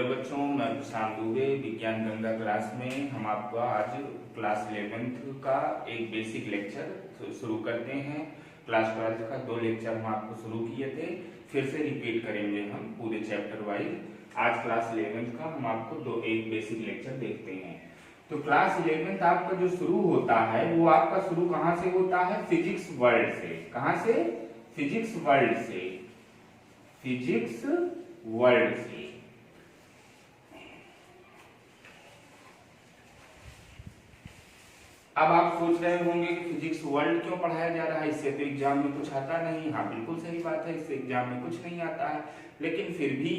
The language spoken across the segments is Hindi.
हेलो बच्चों, मैं प्रशांत दुबे। विज्ञान गंगा क्लास में हम आपका आज क्लास 11th का एक बेसिक लेक्चर शुरू करते हैं। क्लास 12th का 2 लेक्चर हम आपको शुरू किए थे, फिर से रिपीट करेंगे हम पूरे चैप्टर वाइज। आज क्लास 11th का हम आपको एक बेसिक लेक्चर देखते हैं। तो क्लास 11th आपका जो शुरू होता है वो आपका शुरू कहाँ से होता है? फिजिक्स वर्ल्ड से। कहाँ से? फिजिक्स वर्ल्ड से। फिजिक्स वर्ल्ड से। अब आप सोच रहे होंगे कि फिजिक्स वर्ल्ड क्यों पढ़ाया जा रहा है, इससे तो एग्जाम में कुछ आता नहीं। हाँ, बिल्कुल सही बात है, इससे एग्जाम में कुछ नहीं आता है, लेकिन फिर भी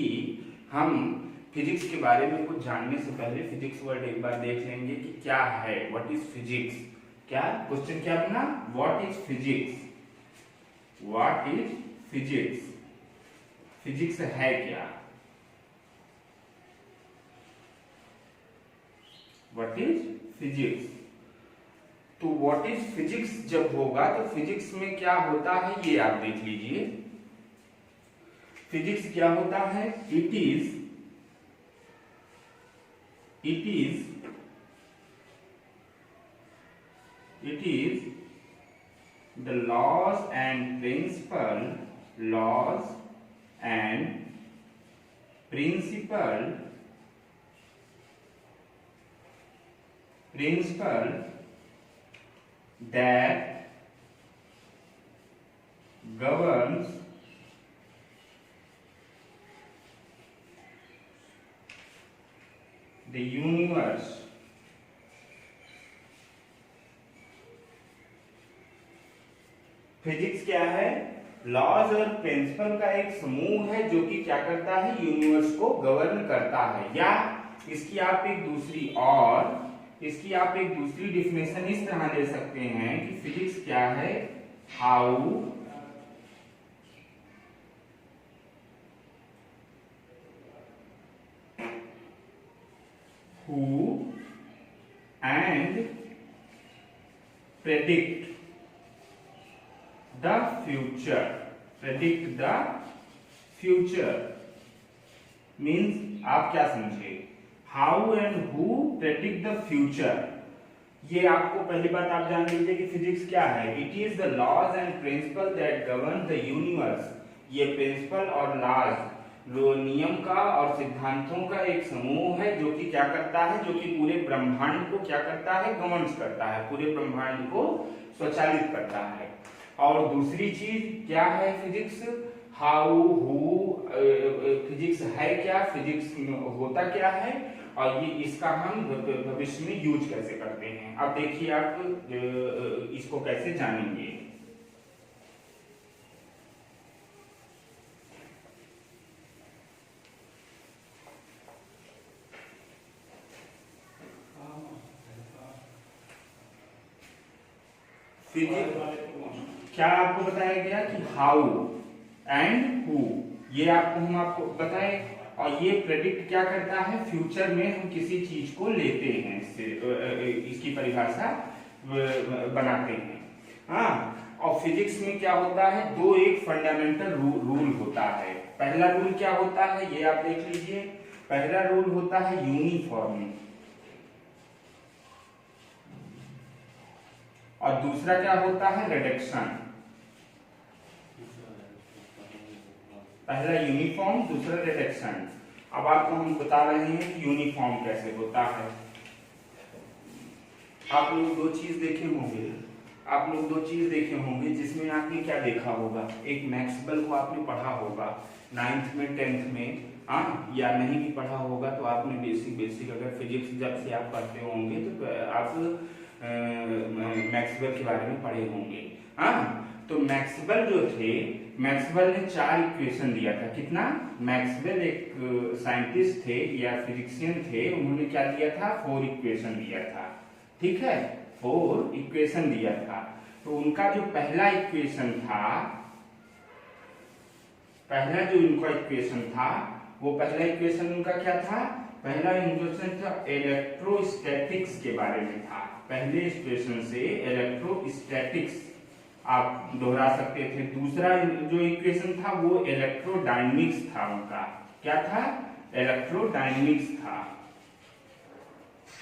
हम फिजिक्स के बारे में कुछ जानने से पहले फिजिक्स वर्ल्ड एक बार देख लेंगे कि क्या है, व्हाट इज फिजिक्स। क्या क्वेश्चन क्या बना? What is physics. What is physics. Physics है क्या? What is physics. तो व्हाट इज फिजिक्स जब होगा तो फिजिक्स में क्या होता है ये आप देख लीजिए। फिजिक्स क्या होता है? It is the laws and principle that governs the universe. Physics क्या है? लॉज और प्रिंसिपल का एक समूह है जो कि क्या करता है? यूनिवर्स को गवर्न करता है। या इसकी आप एक दूसरी डिफिनेशन इस तरह दे सकते हैं कि फिजिक्स क्या है? How who and predict the future means आप क्या समझे? How and who predict the future. ये आपको पहली बात आप जान लीजिए कि फिजिक्स क्या है। It is the laws and principle that govern the universe. ये प्रिंसिपल और लॉज, जो नियम का और सिद्धांतों का एक समूह है जो कि क्या करता है? जो कि पूरे ब्रह्मांड को क्या करता है? गवर्न करता है, पूरे ब्रह्मांड को स्वचालित करता है। और दूसरी चीज क्या है फिजिक्स? How who. फिजिक्स है क्या? फिजिक्स होता क्या है? और ये इसका हम भविष्य में यूज कैसे करते हैं। अब देखिए आप इसको कैसे जानेंगे। फिजिक्स क्या आपको बताया गया कि हाउ एंड हु, ये हम आपको बताए। और ये प्रेडिक्ट क्या करता है? फ्यूचर में हम किसी चीज को लेते हैं, इसकी परिभाषा बनाते हैं। हाँ, और फिजिक्स में क्या होता है? एक फंडामेंटल रूल होता है। पहला रूल क्या होता है ये आप देख लीजिए। पहला रूल होता है यूनिफॉर्म, और दूसरा क्या होता है? रिडक्शन। पहला यूनिफॉर्म, दूसरा रिडक्शन। अब आपको हम बता रहे हैं कि यूनिफॉर्म कैसे होता है। आप लोग दो चीज देखे होंगे जिसमें आपने क्या देखा होगा? एक मैक्सवेल को आपने पढ़ा होगा 9th में 10th में। हाँ, या नहीं भी पढ़ा होगा तो आपने बेसिक अगर फिजिक्स जब से आप पढ़ते होंगे तो आप मैक्सवेल के बारे में पढ़े होंगे। हाँ, तो मैक्सवेल जो थे, मैक्सवेल ने 4 इक्वेशन दिया था। कितना? मैक्सवेल एक साइंटिस्ट थे या फिजिशियन थे, उन्होंने क्या दिया था? 4 इक्वेशन दिया था। ठीक है, 4 इक्वेशन दिया था। तो उनका जो पहला इक्वेशन था, वो पहला इक्वेशन उनका क्या था? पहला इक्वेशन था इलेक्ट्रोस्टैटिक्स के बारे में था। पहले इक्वेशन से इलेक्ट्रोस्टैटिक्स आप दोहरा सकते थे। दूसरा जो इक्वेशन था वो इलेक्ट्रोडायनेमिक्स था। उनका क्या था? इलेक्ट्रोडायनेमिक्स था।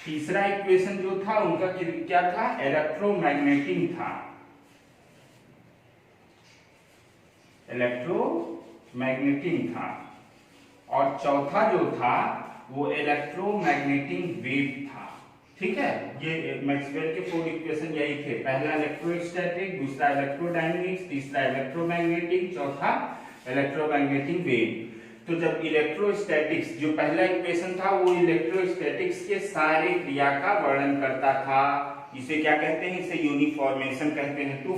तीसरा इक्वेशन जो था उनका क्या था, इलेक्ट्रोमैग्नेटिक था, इलेक्ट्रोमैग्नेटिक था। और चौथा जो था वो इलेक्ट्रोमैग्नेटिक वेव था। ठीक है, ये मैक्सवेल के 4 इक्वेशन यही थे, पहला इलेक्ट्रोस्टैटिक, दूसरा इलेक्ट्रोडायनेमिक्स, तीसरा इलेक्ट्रोमैग्नेटिक, चौथा इलेक्ट्रोमैग्नेटिक वेव। तो जब इलेक्ट्रोस्टैटिक्स जो पहला इक्वेशन था वो इलेक्ट्रोस्टैटिक्स के सारे क्रिया का वर्णन करता था। इसे क्या कहते हैं, इसे यूनिफॉर्मेशन कहते हैं। दो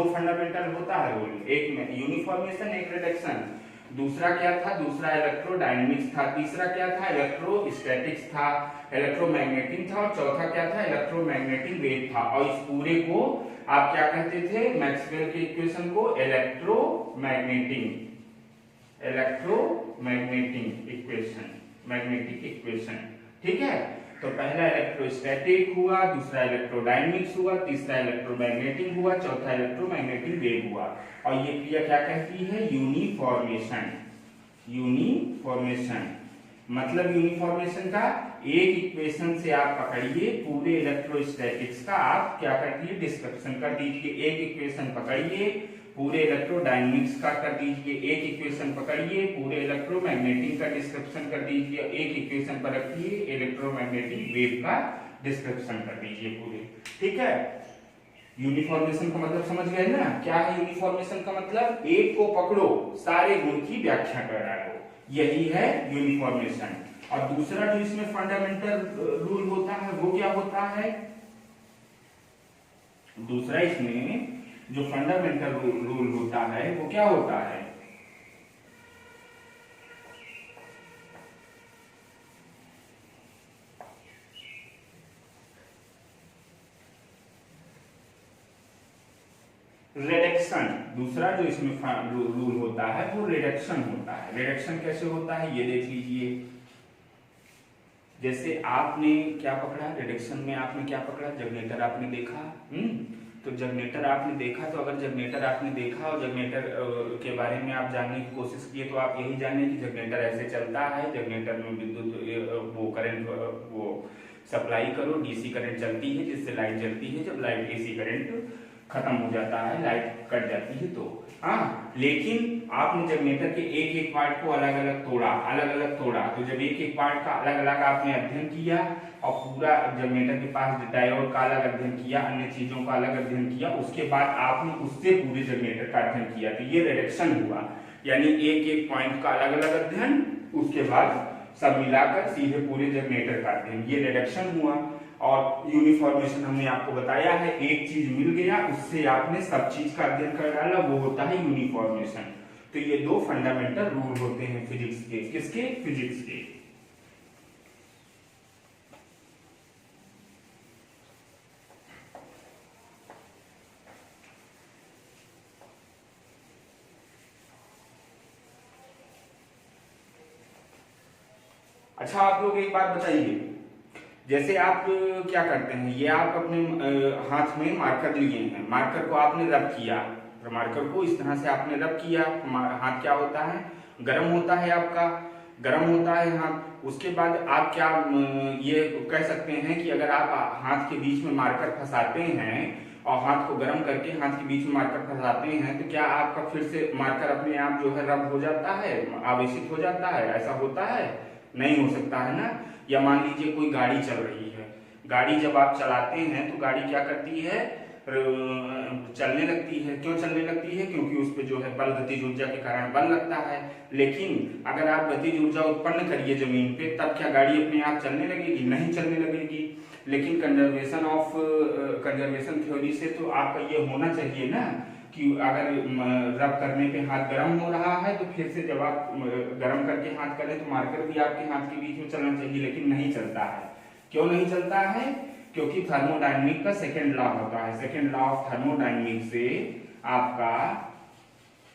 फंडामेंटल होता है रूल, एक में यूनिफॉर्मेशन, एक रिडक्शन। दूसरा क्या था, दूसरा इलेक्ट्रोडायनेमिक्स था, तीसरा क्या था, इलेक्ट्रोस्टैटिक्स था, इलेक्ट्रोमैग्नेटिक था, और चौथा क्या था, इलेक्ट्रोमैग्नेटिक वेव था। और इस पूरे को आप क्या कहते थे, मैक्सवेल के इक्वेशन को इलेक्ट्रोमैग्नेटिक इक्वेशन, मैग्नेटिक इक्वेशन। ठीक है, तो पहला इलेक्ट्रोस्टैटिक हुआ, दूसरा इलेक्ट्रोडायनेमिक्स हुआ, तीसरा इलेक्ट्रोमैग्नेटिक हुआ, चौथा इलेक्ट्रोमैग्नेटिक वेव हुआ। और ये क्रिया क्या कहती है, यूनिफॉर्मेशन। यूनिफॉर्मेशन मतलब यूनिफॉर्मेशन का एक इक्वेशन से आप पकड़िए, पूरे इलेक्ट्रोस्टैटिक्स का आप क्या कर दीजिए, डिस्क्रिप्शन कर दीजिए। एक इक्वेशन पकड़िए, पूरे इलेक्ट्रोडायनेमिक्स का कर दीजिए। एक इक्वेशन पकड़िए, पूरे इलेक्ट्रोमैग्नेटिक का डिस्क्रिप्शन कर दीजिए। एक इक्वेशन पर रखिए, इलेक्ट्रोमैग्नेटिक वेव का डिस्क्रिप्शन कर दीजिए पूरे। ठीक है, यूनिफॉर्मेशन का मतलब समझ गए ना, क्या है यूनिफॉर्मेशन का मतलब, एक को पकड़ो, सारे गुण की व्याख्या कर डालो, यही है यूनिफॉर्मेशन। और दूसरा जो इसमें फंडामेंटल रूल होता है वो क्या होता है, दूसरा इसमें जो फंडामेंटल रूल होता है वो क्या होता है, रिडक्शन। दूसरा जो इसमें रूल होता है वो रिडक्शन होता है। रिडक्शन कैसे होता है ये देख लीजिए। जैसे आपने क्या पकड़ा, रिडक्शन में आपने क्या पकड़ा, जनरेटर आपने देखा। तो जनरेटर आपने देखा, तो अगर जनरेटर आपने देखा और जनरेटर के बारे में आप जानने की कोशिश किए तो आप यही जाने कि जनरेटर ऐसे चलता है। जनरेटर में विद्युत वो करंट वो सप्लाई करो, डीसी करंट चलती है जिससे लाइट जलती है। जब लाइट एसी करंट खत्म हो जाता है, लाइट कट जाती है तो हाँ। लेकिन आपने जनरेटर के एक एक पार्ट को अलग अलग तोड़ा, तो जब एक एक पार्ट का अलग अलग आपने अध्ययन किया और पूरा जनरेटर के पास डायोड का अलग अध्ययन किया, अन्य चीजों का अलग अध्ययन किया, उसके बाद आपने उससे पूरे जनरेटर का अध्ययन किया, तो ये रिडक्शन हुआ। यानी एक एक पॉइंट का अलग अलग अध्ययन, उसके बाद सब मिलाकर सीधे पूरे जनरेटर का अध्ययन, ये रिडक्शन हुआ। और यूनिफॉर्मेशन हमने आपको बताया है, एक चीज मिल गया उससे आपने सब चीज का अध्ययन कर डाला, वो होता है यूनिफॉर्मेशन। तो ये दो फंडामेंटल रूल होते हैं फिजिक्स के। किसके, फिजिक्स के। अच्छा, आप लोग एक बात बताइए, जैसे आप क्या करते हैं, ये आप अपने हाथ में मार्कर लिए हैं, मार्कर को आपने रब किया, मार्कर को इस तरह से आपने रब किया, हाथ क्या होता है, गर्म होता है, आपका गर्म होता है हाथ। उसके बाद आप क्या ये कह सकते हैं कि अगर आप हाथ के बीच में मार्कर फंसाते हैं और हाथ को गर्म करके हाथ के बीच में मार्कर फंसाते हैं, तो क्या आपका फिर से मार्कर अपने आप जो है रब हो जाता है, आवेशित हो जाता है? ऐसा होता है? नहीं हो सकता है ना। या मान लीजिए कोई गाड़ी चल रही है, गाड़ी जब आप चलाते हैं तो गाड़ी क्या करती है, चलने लगती है। क्यों चलने लगती है? क्योंकि उस पे जो है बल, गतिज ऊर्जा के कारण बल लगता है। लेकिन अगर आप गतिज ऊर्जा उत्पन्न करिए जमीन पे, तब क्या गाड़ी अपने आप चलने लगेगी? नहीं चलने लगेगी। लेकिन कंजर्वेशन थ्योरी से तो आपका ये होना चाहिए ना कि अगर रब करने पे हाथ गर्म हो रहा है तो फिर से जब आप गर्म करके हाथ करें तो मार्कर भी आपके हाथ के बीच में चलना चाहिए, लेकिन नहीं चलता है। क्यों नहीं चलता है? क्योंकि थर्मोडायनेमिक का सेकेंड लॉ होता है। सेकेंड लॉ ऑफ थर्मोडायनेमिक से आपका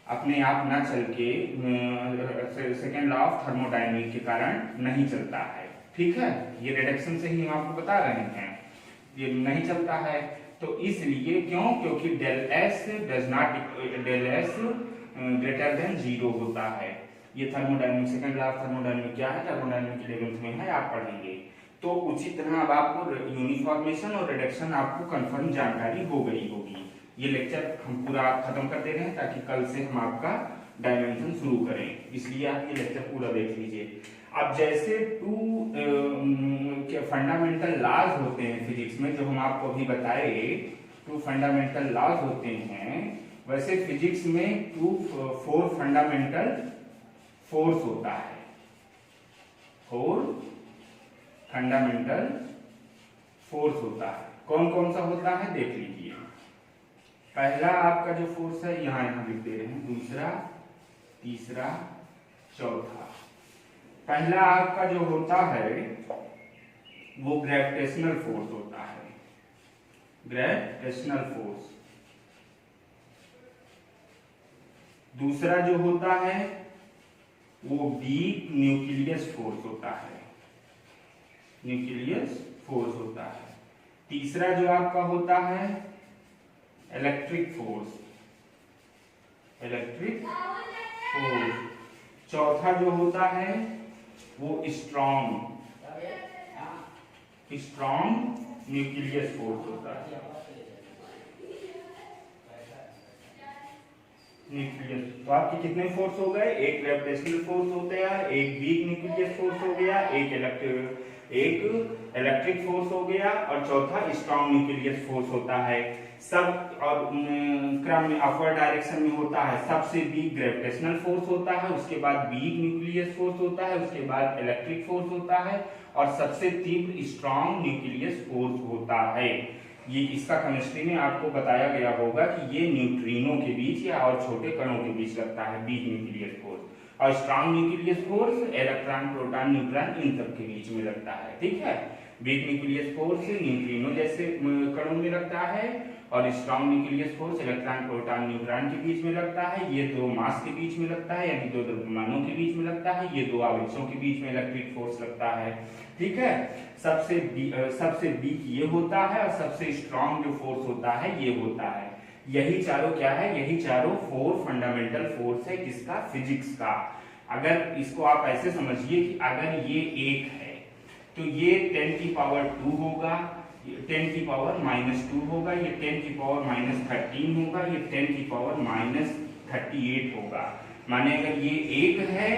अपने आप ना चल के, सेकेंड लॉ ऑफ थर्मोडायनेमिक के कारण नहीं चलता है। ठीक है, ये रिडक्शन से ही हम आपको बता रहे हैं, ये नहीं चलता है। तो इसलिए क्यों? क्योंकि डेल एस ग्रेटर देन 0 होता है। ये thermodynamic second law of thermodynamic क्या है, थर्मोडायनेमिक 11th में है, आप पढ़ेंगे। तो उसी तरह अब आपको यूनिफॉर्मेशन और रिडक्शन आपको कंफर्म जानकारी हो गई होगी। ये लेक्चर हम पूरा खत्म कर दे रहे हैं ताकि कल से हम आपका डायमेंशन शुरू करें, इसलिए आप ये लेक्चर पूरा देख लीजिए। अब जैसे टू फंडामेंटल लॉज होते हैं फिजिक्स में, जो हम आपको अभी बताए, टू फंडामेंटल लॉज होते हैं, वैसे फिजिक्स में फोर फंडामेंटल फोर्स होता है, फोर फंडामेंटल फोर्स होता है। कौन कौन सा होता है देख लीजिए। पहला आपका जो फोर्स है यहां लिख दे रहे हैं, दूसरा, तीसरा, चौथा। पहला आपका जो होता है वो ग्रेविटेशनल फोर्स होता है, ग्रेविटेशनल फोर्स। दूसरा जो होता है वो डीप न्यूक्लियस फोर्स होता है, न्यूक्लियस फोर्स होता है। तीसरा जो आपका होता है इलेक्ट्रिक फोर्स, इलेक्ट्रिक फोर्स। चौथा जो होता है वो स्ट्रॉन्ग न्यूक्लियस फोर्स होता है, न्यूक्लियस। तो आपके कितने फोर्स हो गए, एक ग्रेविटेशनल फोर्स होता है, एक वीक न्यूक्लियस फोर्स हो गया, एक इलेक्ट्रिक फोर्स हो गया, और चौथा स्ट्रॉन्ग न्यूक्लियस फोर्स होता है। सब और क्रम में अपवर्ड डायरेक्शन में होता है। सबसे वीक ग्रेविटेशनल फोर्स होता है, उसके बाद वीक न्यूक्लियस फोर्स होता है, उसके बाद इलेक्ट्रिक फोर्स होता है, और सबसे तीव्र स्ट्रॉन्ग न्यूक्लियस फोर्स होता है। ये इसका केमिस्ट्री में आपको बताया गया होगा कि ये न्यूट्रिनो के बीच या और छोटे कणों के बीच लगता है वीक न्यूक्लियस फोर्स, और strong nucleus force electron, proton, neutron इन सब के बीच में लगता है। ठीक है, वीक न्यूक्लियस फोर्स न्यूट्रिनो जैसे कणों में लगता है, और strong nucleus force electron, proton, neutron के बीच में लगता है। ये दो मास के बीच में लगता है, यानी दो द्रव्यमानों के बीच में लगता है। ये दो आवेशों के बीच में इलेक्ट्रिक फोर्स लगता है। ठीक है, सबसे वीक ये होता है, और सबसे स्ट्रॉन्ग जो फोर्स होता है ये होता है। यही चारों क्या है, यही चारों फोर फंडामेंटल फोर्स है किसका, फिजिक्स का। अगर इसको आप ऐसे समझिए कि अगर ये एक है तो ये 10 की पावर 2 होगा, 10 की पावर -2 होगा, ये 10 की पावर -13 होगा, ये 10 की पावर -38 होगा। माने अगर ये एक है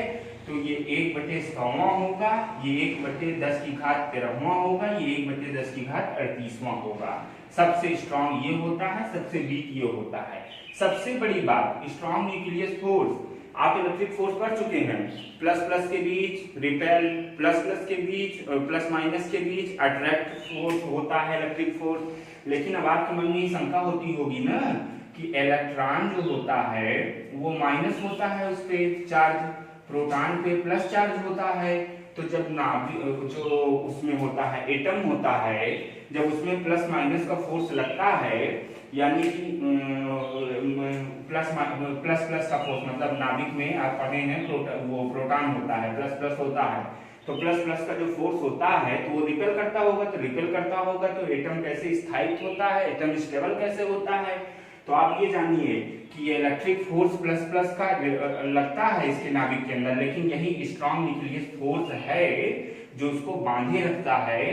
तो ये 1/100वां होगा, ये 1/10 की घात 13वां होगा, ये 1/10 की घात 38वां होगा। सबसे स्ट्रॉन्ग ये होता है, सबसे वीक ये होता है। सबसे बड़ी बात, स्ट्रॉन्ग न्यूक्लियस फोर्स, आप इलेक्ट्रिक फोर्स पढ़ चुके हैं, प्लस प्लस के बीच रिपेल, प्लस प्लस के बीच प्लस माइनस के बीच अट्रैक्ट फोर्स होता है इलेक्ट्रिक फोर्स। लेकिन अब आपके मन में ये शंका होती होगी ना कि इलेक्ट्रॉन जो होता है वो माइनस होता है उस पे चार्ज, प्रोटॉन पे प्लस चार्ज होता है। तो जब जो उसमें होता है एटम होता है, जब उसमें प्लस माइनस का फोर्स लगता है, यानी कि प्लस प्लस का फोर्स, मतलब नाभिक में आप पढ़े हैं वो प्रोटॉन होता है, प्लस प्लस होता है, तो प्लस प्लस का जो फोर्स होता है तो वो रिपेल करता होगा, तो रिपेल करता होगा तो एटम कैसे स्थायित्व होता है, एटम स्टेबल कैसे होता है। तो आप ये जानिए कि ये इलेक्ट्रिक फोर्स प्लस प्लस का लगता है इसके नाभिक के अंदर, लेकिन यही स्ट्रॉन्ग न्यूक्लियस फोर्स है जो उसको बांधे रखता है,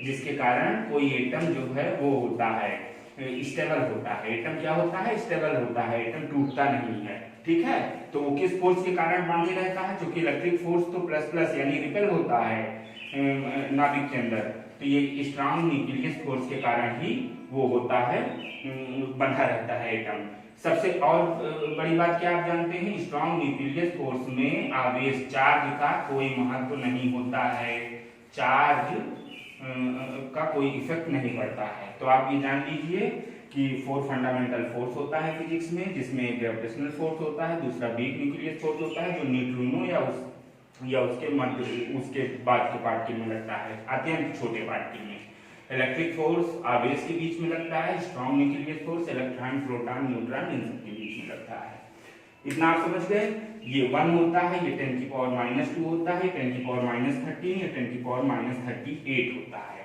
जिसके कारण कोई एटम जो है वो होता है स्टेबल होता है। एटम क्या होता है, स्टेबल होता है, एटम टूटता नहीं है। ठीक है, तो वो किस फोर्स के कारण बांधे रहता है, क्योंकि इलेक्ट्रिक फोर्स तो प्लस प्लस यानी रिपेल होता है नाभिक के अंदर, तो ये स्ट्रॉन्ग न्यूक्लियस फोर्स के कारण ही वो होता है, बंधा रहता है एटम। सबसे और बड़ी बात क्या आप जानते हैं, स्ट्रॉन्ग न्यूक्लियस फोर्स में आवेश चार्ज का कोई महत्व नहीं होता है, चार्ज का कोई इफेक्ट नहीं पड़ता है। तो आप ये जान लीजिए कि फोर फंडामेंटल फोर्स होता है फिजिक्स में, जिसमें ग्रेविटेशनल फोर्स होता है, दूसरा वीक न्यूक्लियस फोर्स होता है जो न्यूट्रिनो या उसके बाद के पार्टिकल में लगता है, अत्यंत छोटे पार्टिकल में। इलेक्ट्रिक फोर्स आवेश के बीच में लगता है, strong nucleus force electron, proton, neutron इन सब के बीच में लगता है। इतना आप समझ गए। ये 1 होता है, ये 10 की पावर -2 होता है, 10 की पावर -13, ये 10 की पावर -38 होता है।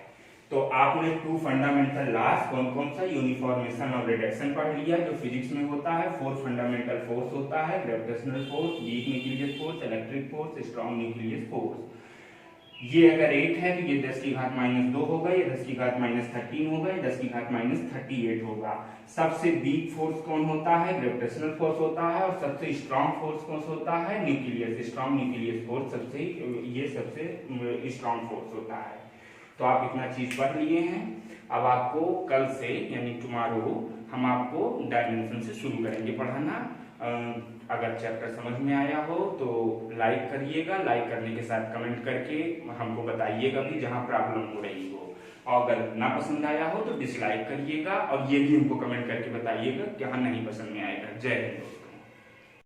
तो आपने 2 फंडामेंटल लॉज कौन कौन सा, यूनिफॉर्मेशन और रिडक्शन पढ़ लिया जो फिजिक्स में होता है। 4 फंडामेंटल फोर्स होता है, gravitational force, weak nucleus force, electric force, strong nucleus force. ये अगर 8 है तो ये 10 की घात -2 होगा, ये 10 की घात -13 होगा, ये 10 की घात -38 होगा। सबसे वीक फोर्स कौन होता है, ग्रेविटेशनल फोर्स होता है, और सबसे स्ट्रॉन्ग फोर्स कौन सा होता है, न्यूक्लियस, स्ट्रॉन्ग न्यूक्लियस फोर्स सबसे स्ट्रॉन्ग फोर्स होता है। तो आप इतना चीज पढ़ लिए हैं। अब आपको कल से यानी टुमारो हम आपको डायमेंशन से शुरू करेंगे पढ़ाना। अगर चैप्टर समझ में आया हो तो लाइक करिएगा, लाइक करने के साथ कमेंट करके हमको बताइएगा भी जहां प्रॉब्लम हो रही हो, और अगर ना पसंद आया हो तो डिसलाइक करिएगा, और ये भी हमको कमेंट करके बताइएगा कि हाँ नहीं पसंद में आएगा। जय हिंद।